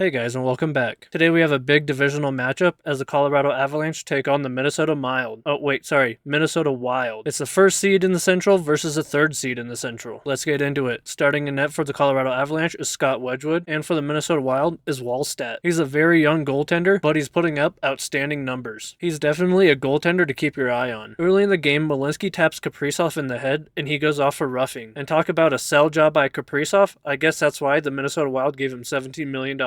Hey guys, and welcome back. Today we have a big divisional matchup as the Colorado Avalanche take on the Minnesota Wild. It's the first seed in the Central versus the third seed in the Central. Let's get into it. Starting in net for the Colorado Avalanche is Scott Wedgwood, and for the Minnesota Wild is Wallstat. He's a very young goaltender, but he's putting up outstanding numbers. He's definitely a goaltender to keep your eye on. Early in the game, Malinsky taps Kaprizov in the head, and he goes off for roughing. And talk about a sell job by Kaprizov, I guess that's why the Minnesota Wild gave him $17 million.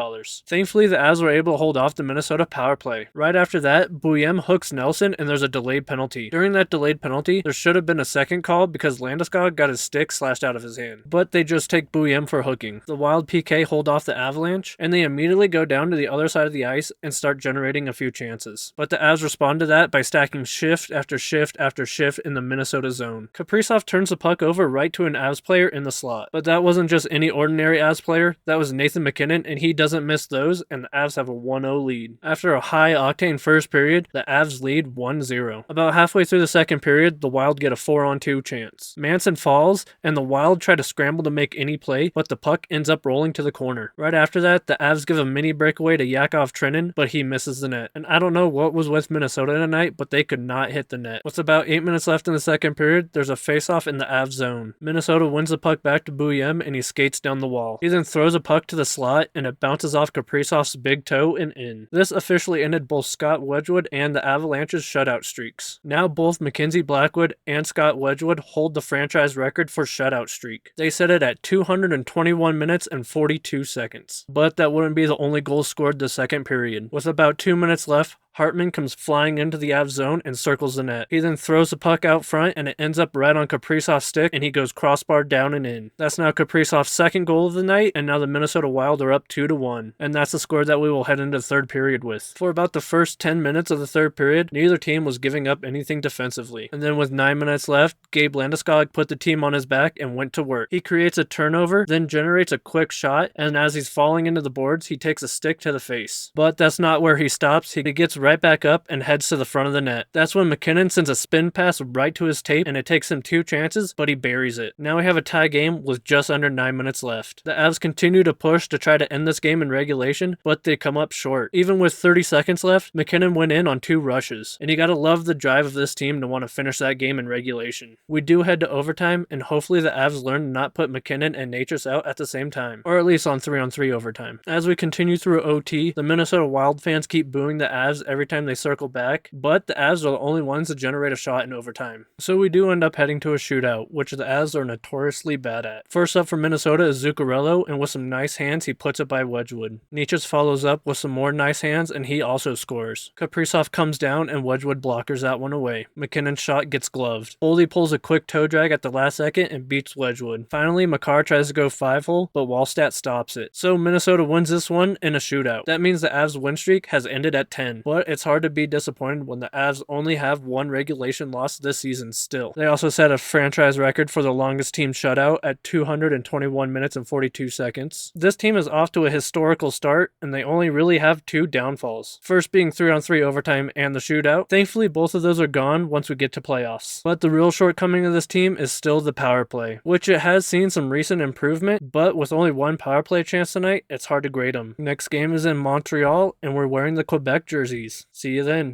Thankfully, the Avs were able to hold off the Minnesota power play. Right after that, Bouillem hooks Nelson and there's a delayed penalty. During that delayed penalty, there should have been a second call because Landeskog got his stick slashed out of his hand. But they just take Bouillem for hooking. The Wild PK hold off the Avalanche, and they immediately go down to the other side of the ice and start generating a few chances. But the Avs respond to that by stacking shift after shift after shift in the Minnesota zone. Kaprizov turns the puck over right to an Avs player in the slot. But that wasn't just any ordinary Avs player, that was Nathan MacKinnon, and he doesn't miss those, and the Avs have a 1-0 lead. After a high-octane first period, the Avs lead 1-0. About halfway through the second period, the Wild get a 4-on-2 chance. Manson falls, and the Wild try to scramble to make any play, but the puck ends up rolling to the corner. Right after that, the Avs give a mini breakaway to Yakov Trenin, but he misses the net. And I don't know what was with Minnesota tonight, but they could not hit the net. With about 8 minutes left in the second period, there's a face-off in the Avs zone. Minnesota wins the puck back to Bouillem, and he skates down the wall. He then throws a puck to the slot, and it bounces off Kaprizov's big toe and in. This officially ended both Scott Wedgwood and the Avalanche's shutout streaks. Now both Mackenzie Blackwood and Scott Wedgwood hold the franchise record for shutout streak. They set it at 221 minutes and 42 seconds. But that wouldn't be the only goal scored the second period. With about 2 minutes left, Hartman comes flying into the Avs zone and circles the net. He then throws the puck out front and it ends up right on Kaprizov's stick and he goes crossbar down and in. That's now Kaprizov's second goal of the night, and now the Minnesota Wild are up 2-1. And that's the score that we will head into the third period with. For about the first 10 minutes of the third period, neither team was giving up anything defensively. And then with 9 minutes left, Gabe Landeskog put the team on his back and went to work. He creates a turnover, then generates a quick shot, and as he's falling into the boards, he takes a stick to the face. But that's not where he stops. He gets right back up and heads to the front of the net. That's when MacKinnon sends a spin pass right to his tape, and it takes him 2 chances, but he buries it. Now we have a tie game with just under 9 minutes left. The Avs continue to push to try to end this game in regulation, but they come up short. Even with 30 seconds left, MacKinnon went in on 2 rushes, and you gotta love the drive of this team to want to finish that game in regulation. We do head to overtime, and hopefully the Avs learn to not put MacKinnon and Natchez out at the same time, or at least on 3-on-3 overtime. As we continue through OT, the Minnesota Wild fans keep booing the Avs every time they circle back, but the Avs are the only ones to generate a shot in overtime. So we do end up heading to a shootout, which the Avs are notoriously bad at. First up for Minnesota is Zuccarello, and with some nice hands, he puts it by Wedgwood. Natchez follows up with some more nice hands, and he also scores. Kaprizov comes down, and Wedgwood blockers that one away. MacKinnon's shot gets gloved. Boldy pulls a quick toe drag at the last second and beats Wedgwood. Finally, Makar tries to go 5-hole, but Wallstat stops it. So Minnesota wins this one in a shootout. That means the Avs win streak has ended at 10, but it's hard to be disappointed when the Avs only have 1 regulation loss this season still. They also set a franchise record for the longest team shutout at 221 minutes and 42 seconds. This team is off to a historical start, and they only really have 2 downfalls. First being 3-on-3 overtime and the shootout. Thankfully, both of those are gone once we get to playoffs. But the real shortcoming of this team is still the power play, which it has seen some recent improvement, but with only 1 power play chance tonight, it's hard to grade them. Next game is in Montreal, and we're wearing the Quebec jerseys. See you then.